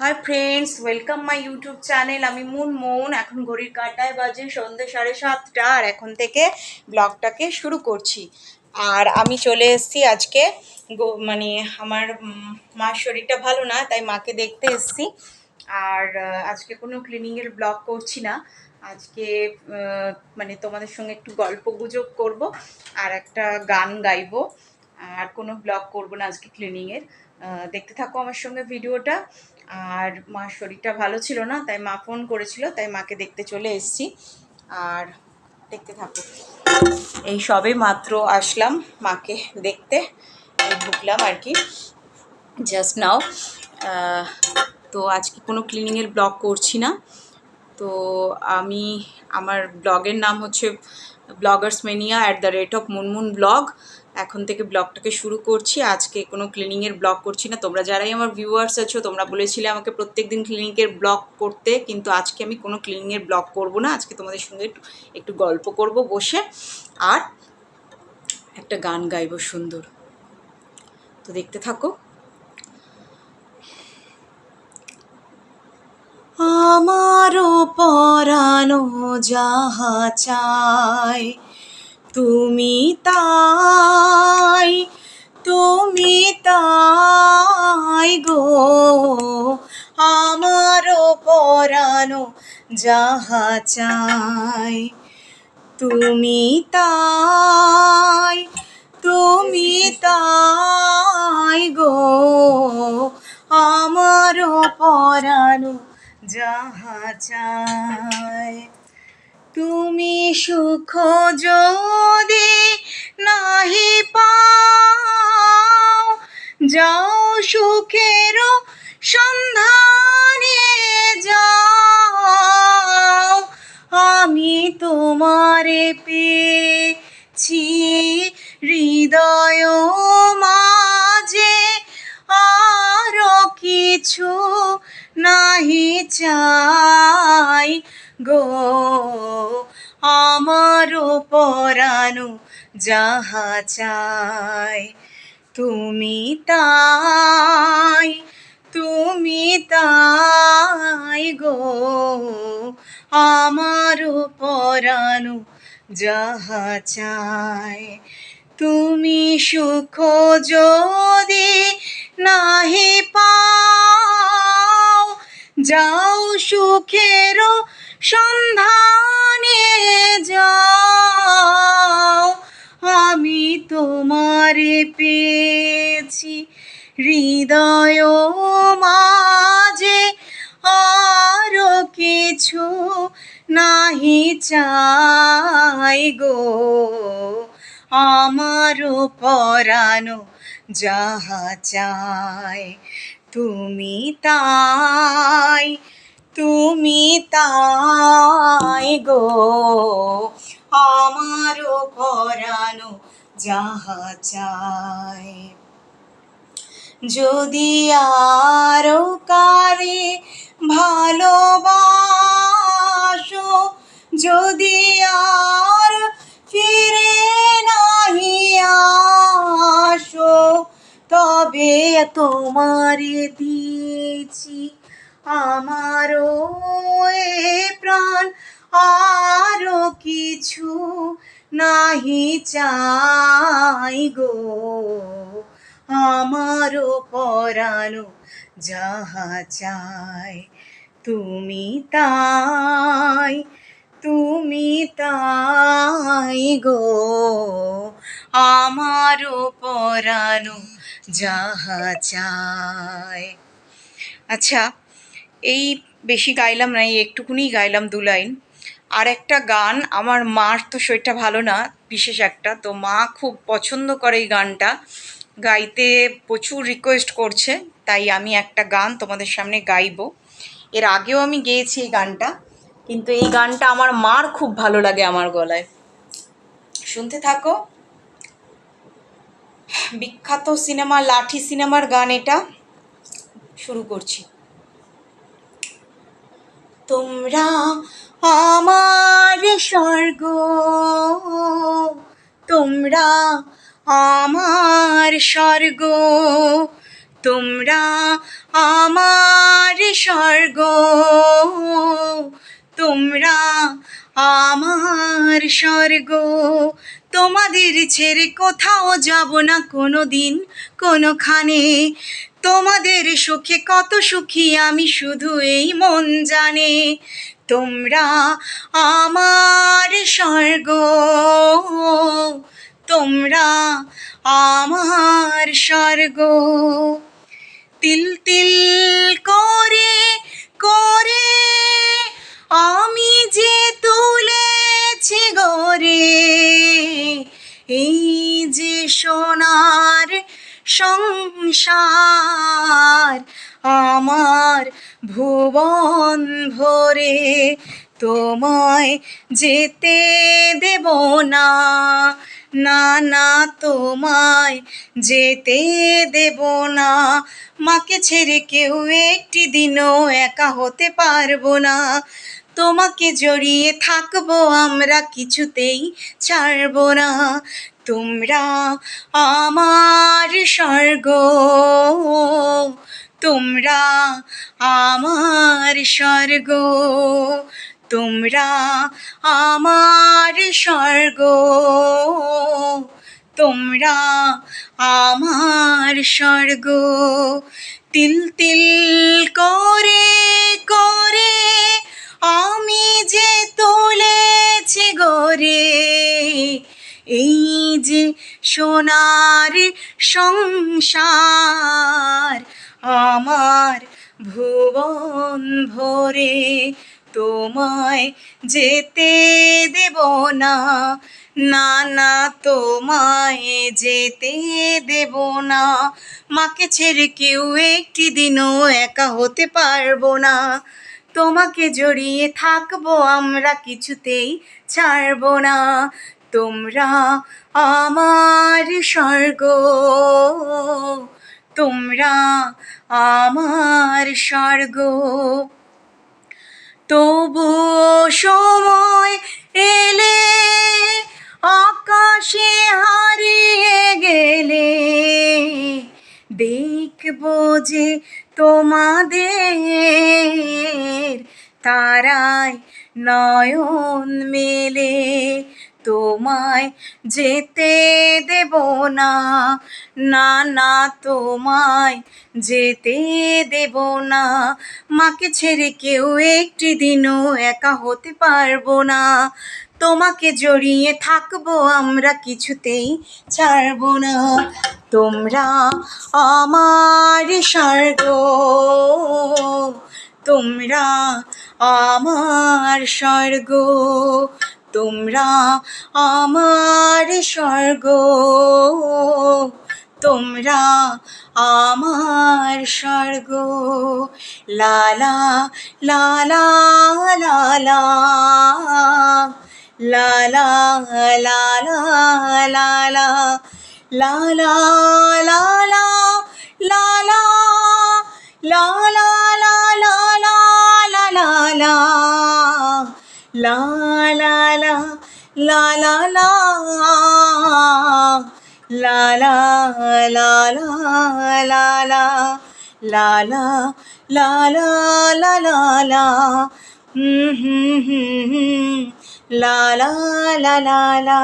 Hi friends, welcome my YouTube channel. আমি মুনমুন। এখন ঘড়ির কাঁটায় বাজে সন্ধ্যে 7:30 আর এখন থেকে ব্লগটাকে শুরু করছি। আর আমি চলে এসেছি আজকে মানে আমার মার শরীরটা ভালো না, তাই মাকে দেখতে এসেছি। আর আজকে কোনো ক্লিনিংয়ের ব্লগ করছি না। আজকে মানে তোমাদের সঙ্গে একটু গল্প গুজব করবো আর একটা গান গাইবো। আর কোনো ব্লগ করবো না আজকে ক্লিনিংয়ের। দেখতে থাকো আমার সঙ্গে ভিডিওটা। আর মার শরীরটা ভালো ছিল না, তাই মা ফোন করেছিল, তাই মাকে দেখতে চলে এসেছি। আর দেখতে থাকো। এই সবে মাত্র আসলাম মাকে দেখতে, এই ঢুকলাম আর কি জাস্ট নাও। তো আজকে কোনো ক্লিনিংয়ের ব্লগ করছি না। তো আমি আমার ব্লগের নাম হচ্ছে blogersmania@মুনমুন ব্লগ। এখন থেকে ব্লগটাকে শুরু করছি। আজকে কোনো ক্লিনিংয়ের ব্লগ করছি না। তোমরা যারাই আমার ভিউয়ার্স আছো, তোমরা বলেছিলে আমাকে প্রত্যেক দিন ক্লিনিকের ব্লগ করতে, কিন্তু আজকে আমি কোনো ক্লিনিংয়ের ব্লগ করব না। আজকে তোমাদের সঙ্গে একটু গল্প করব বসে, আর একটা গান গাইবো সুন্দর। তো দেখতে থাকো। আমারও পরানো যাহা চায় তুমি তাই, তুমি তাই গো। আমারও পরানো যাহা চায় তুমি তাই, তুমি তাই গো। আমারও পরানো যাহা চায় তুমি সুখ যদি নাহি পাও, যাও সুখের সন্ধানে যাও। আমি তোমারে পেয়েছি হৃদয় মাঝে, আরো কিছু নাহি চাই গো। আমারও পরানো যাহা চাই তুমি তাই, তুমি তাই গো। আমারও পরানো যাহা চাই তুমি সুখ যদি নাহি পাও, যাও সুখের সন্ধানে যাও। আমি তোমারে পেয়েছি হৃদয় মাঝে, আরো কিছু নাহি চাই গো। আমারও পরানো যাহা চাই তুমি তাই, তুমি তাই গো। আমারও পরানো যাহা চাই। যদি আরো কারে ভালোবাসো, যদি আর ফিরে নাহি আসো, তবে তোমারে দিয়েছি আমারও এ প্রাণ, আরো কিছু নাহি চাই গো। আমারও পরানো যাহা চাই তুমি তাই, তুমি তাই গো। আমারও পরানো যাহা চাই। আচ্ছা, এই বেশি গাইলাম না, এই একটুকুনি গাইলাম 2 লাইন। আর একটা গান, আমার মার তো শরীরটা ভালো না বিশেষ একটা, তো মা খুব পছন্দ করে এই গানটা গাইতে, প্রচুর রিকোয়েস্ট করছে, তাই আমি একটা গান তোমাদের সামনে গাইবো। এর আগেও আমি গেয়েছি এই গানটা, কিন্তু এই গানটা আমার মার খুব ভালো লাগে আমার গলায়। শুনতে থাকো। বিখ্যাত সিনেমা লাঠি সিনেমার গান এটা। শুরু করছি। তোমরা আমার স্বর্গ, তোমরা আমার স্বর্গ, তোমরা আমার স্বর্গ, তোমরা আমার স্বর্গ। তোমাদের ছেড়ে কোথাও যাব না কোনো দিন কোনোখানে, তোমাদের সুখে কত সুখী আমি শুধু এই মন জানে। তোমরা আমার স্বর্গ, তোমরা আমার স্বর্গ। তিল তিল করে করে আমি যে তুলেছি গরে, এই যে সোনার সংসার আমার ভুবন ভরে, তোমায় যেতে দেব না, না না তোমায় যেতে দেব না। মাকে ছেড়ে কেউ একটি দিনও একা হতে পারবো না, তোমাকে জড়িয়ে থাকবো আমরা কিছুতেই ছাড়বো না। তোমরা আমার স্বর্গ, তোমরা আমার স্বর্গ, তোমরা আমার স্বর্গ, তোমরা আমার স্বর্গ। তিল তিল করে করে আমি যে তুলেছি গরে, এই যে সোনার সংসার আমার ভুবন ভরে, তোমায় যেতে দেব না, না না তোমায় যেতে দেব না। মাকে ছেড়ে কেউ একটি দিনও একা হতে পারবো না, তোমাকে জড়িয়ে থাকবো আমরা কিছুতেই ছাড়বো না। তোমরা আমার স্বর্গ, তোমরা আমার স্বর্গ। তবুও সময় এলে আকাশে হারিয়ে গেলে, দেখবো যে তোমাদের তারায় নয়ন মেলে, তোমায় যেতে দেব না, না না তোমায় যেতে দেব না। মাকে ছেড়ে কেউ একটি দিনও একা হতে পারবো না, তোমাকে জড়িয়ে থাকবো আমরা কিছুতেই ছাড়বো না। তোমরা আমার স্বর্গ, তোমরা আমার স্বর্গ, তোমরা আমার স্বর্গ, তোমরা আমার স্বর্গ। লা লা লা লা লা লা, লা লা লা লা লা লা, লা লা লা লা লা লা, লা লা লা লা লা লা লা লা, লা লা লা লা লা লা, লা লা লা লা লা লা, লা লা লা লা লা লা লা, লা লা লা লা লা।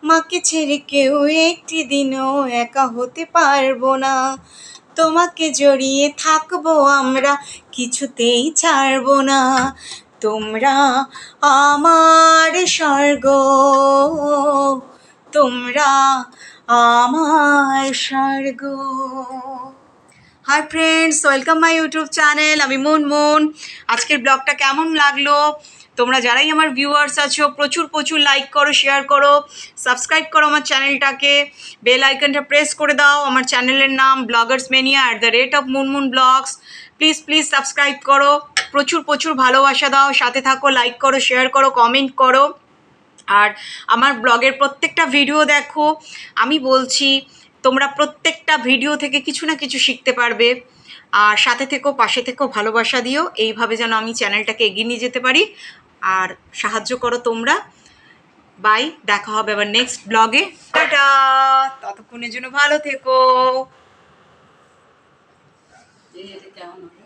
মাকে ছেড়ে কেউ একটি দিনও একা হতে পারবো না, তোমাকে জড়িয়ে থাকবো আমরা কিছুতেই ছাড়বো না। তোমরা আমার স্বর্গ, তোমরা আমার স্বর্গ। Hi friends, welcome my YouTube channel, আমি মুনমুন। আজকের ব্লগটা কেমন লাগলো? তোমরা যারাই আমার ভিউয়ার্স আছো প্রচুর প্রচুর লাইক করো, শেয়ার করো, সাবস্ক্রাইব করো আমার চ্যানেলটাকে, বেল আইকনটা প্রেস করে দাও। আমার চ্যানেলের নাম ব্লগার্স মেনিয়া @মুনমুন ব্লগস। প্লিজ প্লিজ সাবস্ক্রাইব করো, প্রচুর প্রচুর ভালোবাসা দাও, সাথে থাকো, লাইক করো, শেয়ার করো, কমেন্ট করো। আর আমার ব্লগের প্রত্যেকটা ভিডিও দেখো। আমি বলছি তোমরা প্রত্যেকটা ভিডিও থেকে কিছু না কিছু শিখতে পারবে। আর সাথে থেকো, পাশে থেকো, ভালোবাসা দিও, এইভাবে যেন আমি চ্যানেলটাকে এগিয়ে নিয়ে যেতে পারি। আর সাহায্য করো তোমরা। বাই, দেখা হবে আবার নেক্সট ব্লগে। টাটা, ততক্ষণের জন্য ভালো থেকো। এটা কেমন হবে?